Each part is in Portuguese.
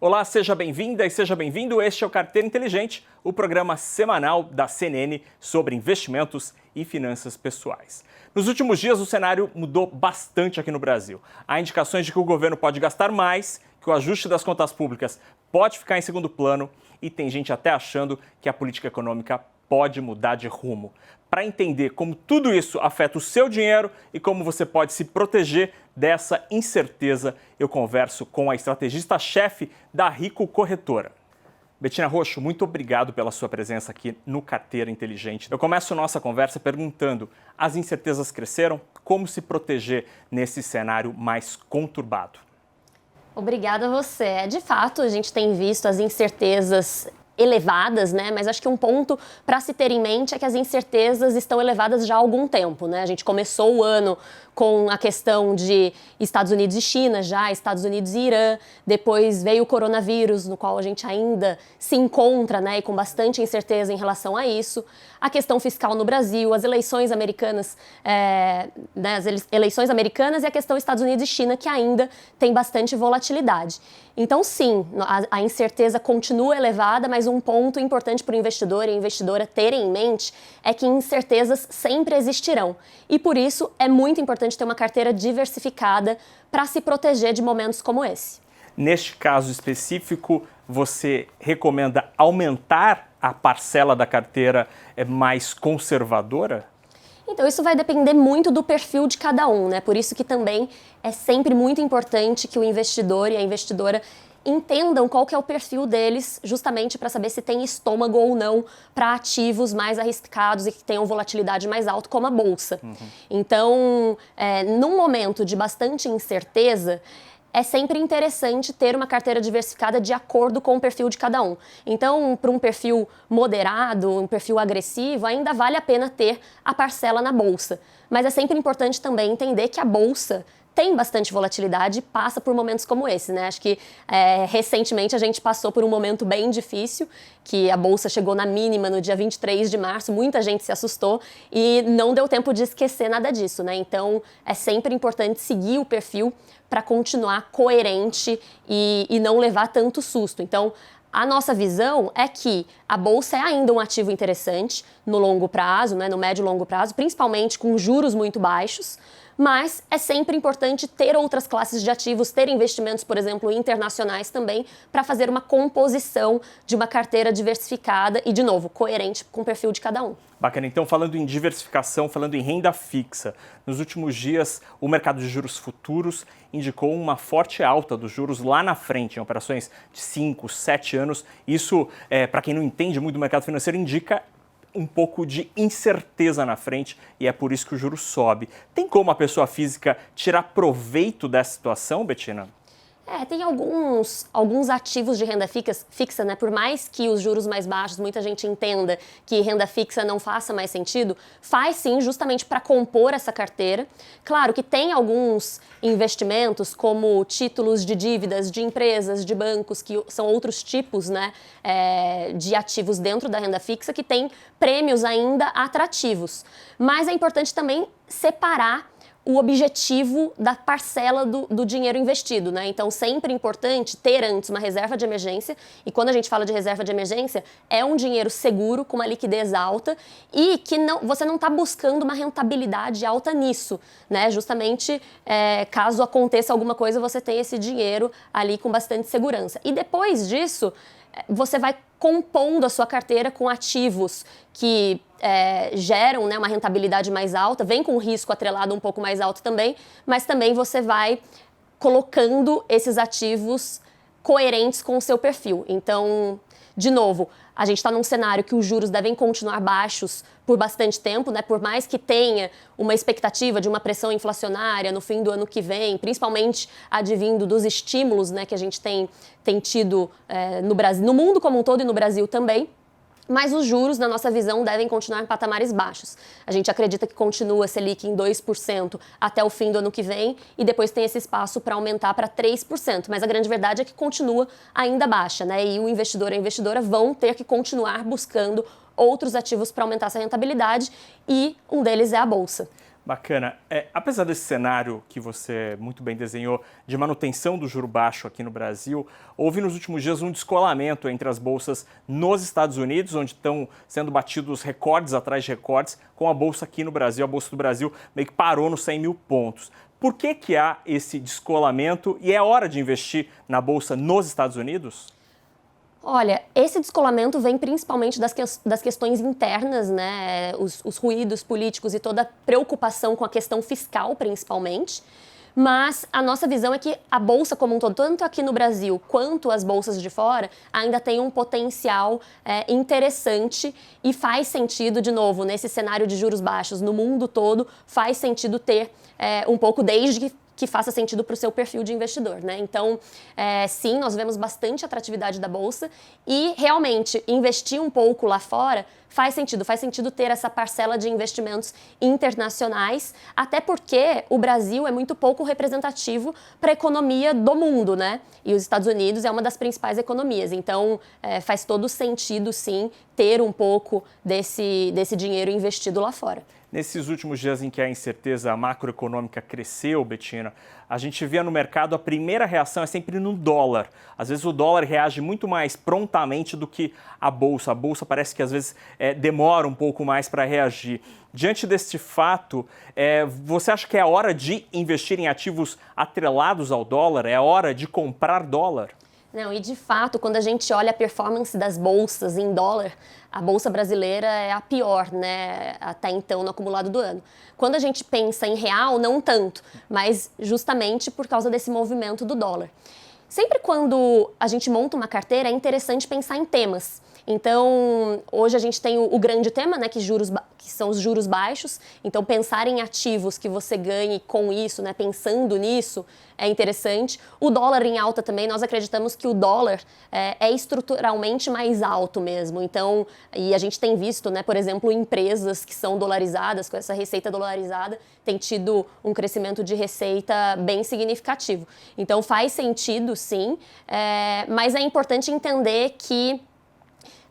Olá, seja bem-vinda e seja bem-vindo. Este é o Carteira Inteligente, o programa semanal da CNN sobre investimentos e finanças pessoais. Nos últimos dias, o cenário mudou bastante aqui no Brasil. Há indicações de que o governo pode gastar mais, que o ajuste das contas públicas pode ficar em segundo plano e tem gente até achando que a política econômica pode mudar de rumo. Para entender como tudo isso afeta o seu dinheiro e como você pode se proteger dessa incerteza, eu converso com a estrategista-chefe da Rico Corretora. Bettina Rocho, muito obrigado pela sua presença aqui no Carteira Inteligente. Eu começo nossa conversa perguntando: as incertezas cresceram? Como se proteger nesse cenário mais conturbado? Obrigada a você. De fato, a gente tem visto as incertezas elevadas, né? Mas acho que um ponto para se ter em mente é que as incertezas estão elevadas já há algum tempo, né? A gente começou o ano com a questão de Estados Unidos e China, já Estados Unidos e Irã, depois veio o coronavírus, no qual a gente ainda se encontra, né, e com bastante incerteza em relação a isso, a questão fiscal no Brasil, as eleições americanas, as eleições americanas e a questão Estados Unidos e China, que ainda tem bastante volatilidade. Então, sim, a incerteza continua elevada, mas um ponto importante para o investidor e a investidora terem em mente é que incertezas sempre existirão. E por isso é muito importante ter uma carteira diversificada para se proteger de momentos como esse. Neste caso específico, você recomenda aumentar a parcela da carteira mais conservadora? Então, isso vai depender muito do perfil de cada um, né? Por isso que também é sempre muito importante que o investidor e a investidora entendam qual que é o perfil deles, justamente para saber se tem estômago ou não para ativos mais arriscados e que tenham volatilidade mais alta, como a bolsa. Então, num momento de bastante incerteza, é sempre interessante ter uma carteira diversificada de acordo com o perfil de cada um. Então, para um perfil moderado, um perfil agressivo, ainda vale a pena ter a parcela na bolsa. Mas é sempre importante também entender que a bolsa tem bastante volatilidade e passa por momentos como esse, né? Acho que recentemente a gente passou por um momento bem difícil, que a bolsa chegou na mínima no dia 23 de março, muita gente se assustou e não deu tempo de esquecer nada disso, né? Então, é sempre importante seguir o perfil para continuar coerente e não levar tanto susto. Então, a nossa visão é que a bolsa é ainda um ativo interessante no longo prazo, né, no médio e longo prazo, principalmente com juros muito baixos, mas é sempre importante ter outras classes de ativos, ter investimentos, por exemplo, internacionais também, para fazer uma composição de uma carteira diversificada e, de novo, coerente com o perfil de cada um. Bacana. Então, falando em diversificação, falando em renda fixa, nos últimos dias o mercado de juros futuros indicou uma forte alta dos juros lá na frente, em operações de 5, 7 anos. Isso, para quem não entende muito do mercado financeiro, indica um pouco de incerteza na frente e é por isso que o juro sobe. Tem como a pessoa física tirar proveito dessa situação, Bettina? Tem alguns ativos de renda fixa, né? Por mais que os juros mais baixos, muita gente entenda que renda fixa não faça mais sentido, faz sim, justamente para compor essa carteira. Claro que tem alguns investimentos, como títulos de dívidas de empresas, de bancos, que são outros tipos, né, de ativos dentro da renda fixa, que tem prêmios ainda atrativos. Mas é importante também separar o objetivo da parcela do dinheiro investido, né? Então, sempre é importante ter antes uma reserva de emergência, e quando a gente fala de reserva de emergência, é um dinheiro seguro, com uma liquidez alta, e que você não está buscando uma rentabilidade alta nisso, né? Justamente, caso aconteça alguma coisa, você tem esse dinheiro ali com bastante segurança. E depois disso, você vai compondo a sua carteira com ativos que geram, né, uma rentabilidade mais alta, vem com um risco atrelado um pouco mais alto também, mas também você vai colocando esses ativos coerentes com o seu perfil. Então, de novo, a gente está num cenário que os juros devem continuar baixos por bastante tempo, né? Por mais que tenha uma expectativa de uma pressão inflacionária no fim do ano que vem, principalmente advindo dos estímulos, né, que a gente tem tido no Brasil, no mundo como um todo e no Brasil também. Mas os juros, na nossa visão, devem continuar em patamares baixos. A gente acredita que continua a Selic em 2% até o fim do ano que vem e depois tem esse espaço para aumentar para 3%. Mas a grande verdade é que continua ainda baixa, né? E o investidor e a investidora vão ter que continuar buscando outros ativos para aumentar essa rentabilidade e um deles é a Bolsa. Bacana. Apesar desse cenário que você muito bem desenhou de manutenção do juro baixo aqui no Brasil, houve nos últimos dias um descolamento entre as bolsas nos Estados Unidos, onde estão sendo batidos recordes atrás de recordes, com a bolsa aqui no Brasil. A bolsa do Brasil meio que parou nos 100 mil pontos. Por que há esse descolamento e é hora de investir na bolsa nos Estados Unidos? Olha, esse descolamento vem principalmente das questões internas, né? Os ruídos políticos e toda a preocupação com a questão fiscal, principalmente. Mas a nossa visão é que a bolsa como um todo, tanto aqui no Brasil quanto as bolsas de fora, ainda tem um potencial interessante e faz sentido, de novo, nesse cenário de juros baixos no mundo todo, faz sentido ter um pouco desde que faça sentido para o seu perfil de investidor, né? Então, sim, nós vemos bastante atratividade da Bolsa e, realmente, investir um pouco lá fora faz sentido ter essa parcela de investimentos internacionais, até porque o Brasil é muito pouco representativo para a economia do mundo, né? E os Estados Unidos é uma das principais economias, então faz todo sentido, sim, ter um pouco desse dinheiro investido lá fora. Nesses últimos dias em que a incerteza macroeconômica cresceu, Bettina, a gente via no mercado a primeira reação é sempre no dólar. Às vezes o dólar reage muito mais prontamente do que a bolsa. A bolsa parece que às vezes demora um pouco mais para reagir. Diante deste fato, você acha que é a hora de investir em ativos atrelados ao dólar? É a hora de comprar dólar? Não, e de fato, quando a gente olha a performance das bolsas em dólar, a bolsa brasileira é a pior, né, até então no acumulado do ano. Quando a gente pensa em real, não tanto, mas justamente por causa desse movimento do dólar. Sempre quando a gente monta uma carteira, é interessante pensar em temas. Então, hoje a gente tem o grande tema, né, que são os juros baixos. Então, pensar em ativos que você ganhe com isso, né, pensando nisso, é interessante. O dólar em alta também, nós acreditamos que o dólar é estruturalmente mais alto mesmo. Então, e a gente tem visto, né, por exemplo, empresas que são dolarizadas, com essa receita dolarizada, tem tido um crescimento de receita bem significativo. Então, faz sentido, sim, mas é importante entender que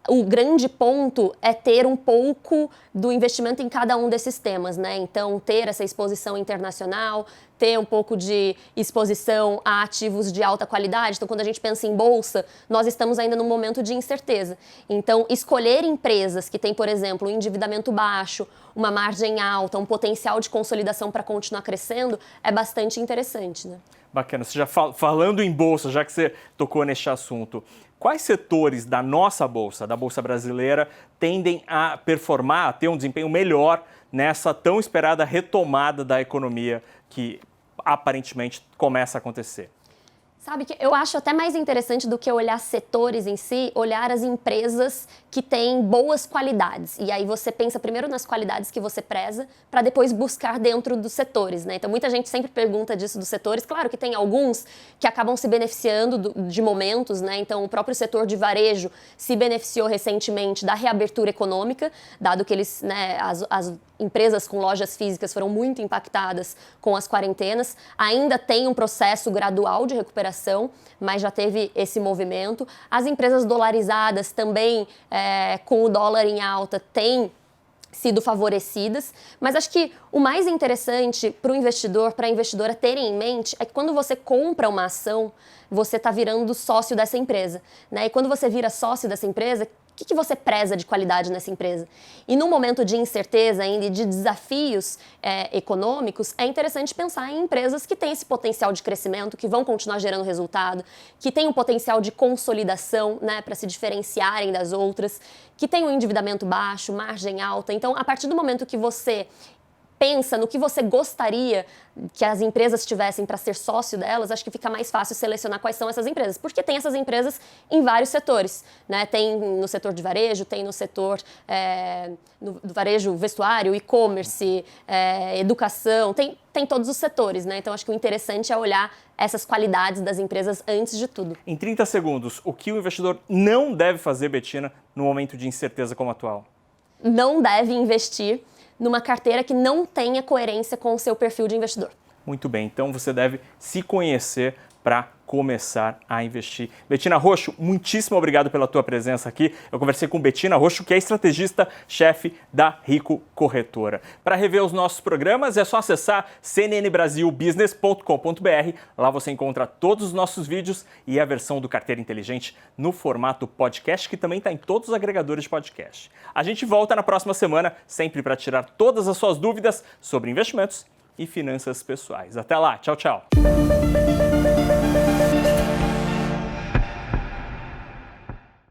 o grande ponto é ter um pouco do investimento em cada um desses temas, né? Então, ter essa exposição internacional, ter um pouco de exposição a ativos de alta qualidade. Então, quando a gente pensa em bolsa, nós estamos ainda num momento de incerteza. Então, escolher empresas que têm, por exemplo, um endividamento baixo, uma margem alta, um potencial de consolidação para continuar crescendo, é bastante interessante, né? Bacana. Você já falando em bolsa, já que você tocou neste assunto, quais setores da nossa bolsa, da Bolsa Brasileira, tendem a performar, a ter um desempenho melhor nessa tão esperada retomada da economia que aparentemente começa a acontecer? Sabe que eu acho até mais interessante do que olhar setores em si, olhar as empresas que têm boas qualidades. E aí você pensa primeiro nas qualidades que você preza, para depois buscar dentro dos setores, né? Então muita gente sempre pergunta disso dos setores. Claro que tem alguns que acabam se beneficiando de momentos, né? Então o próprio setor de varejo se beneficiou recentemente da reabertura econômica, dado que eles, né, as empresas com lojas físicas foram muito impactadas com as quarentenas. Ainda tem um processo gradual de recuperação, mas já teve esse movimento. As empresas dolarizadas também, com o dólar em alta, têm sido favorecidas, mas acho que o mais interessante para o investidor, para a investidora terem em mente é que quando você compra uma ação, você está virando sócio dessa empresa, né? E quando você vira sócio dessa empresa, o que você preza de qualidade nessa empresa? E num momento de incerteza ainda e de desafios econômicos, é interessante pensar em empresas que têm esse potencial de crescimento, que vão continuar gerando resultado, que têm um potencial de consolidação, né, para se diferenciarem das outras, que têm um endividamento baixo, margem alta. Então, a partir do momento que você pensa no que você gostaria que as empresas tivessem para ser sócio delas, acho que fica mais fácil selecionar quais são essas empresas, porque tem essas empresas em vários setores, né? Tem no setor de varejo, tem no setor do varejo, vestuário, e-commerce, educação, tem todos os setores, né? Então acho que o interessante é olhar essas qualidades das empresas antes de tudo. Em 30 segundos, o que o investidor não deve fazer, Bettina, no momento de incerteza como o atual? Não deve investir numa carteira que não tenha coerência com o seu perfil de investidor. Muito bem, então você deve se conhecer para começar a investir. Betina Roxo, muitíssimo obrigado pela tua presença aqui. Eu conversei com Betina Roxo, que é estrategista-chefe da Rico Corretora. Para rever os nossos programas, é só acessar cnnbrasilbusiness.com.br. Lá você encontra todos os nossos vídeos e a versão do Carteira Inteligente no formato podcast, que também está em todos os agregadores de podcast. A gente volta na próxima semana, sempre para tirar todas as suas dúvidas sobre investimentos e finanças pessoais. Até lá, tchau, tchau!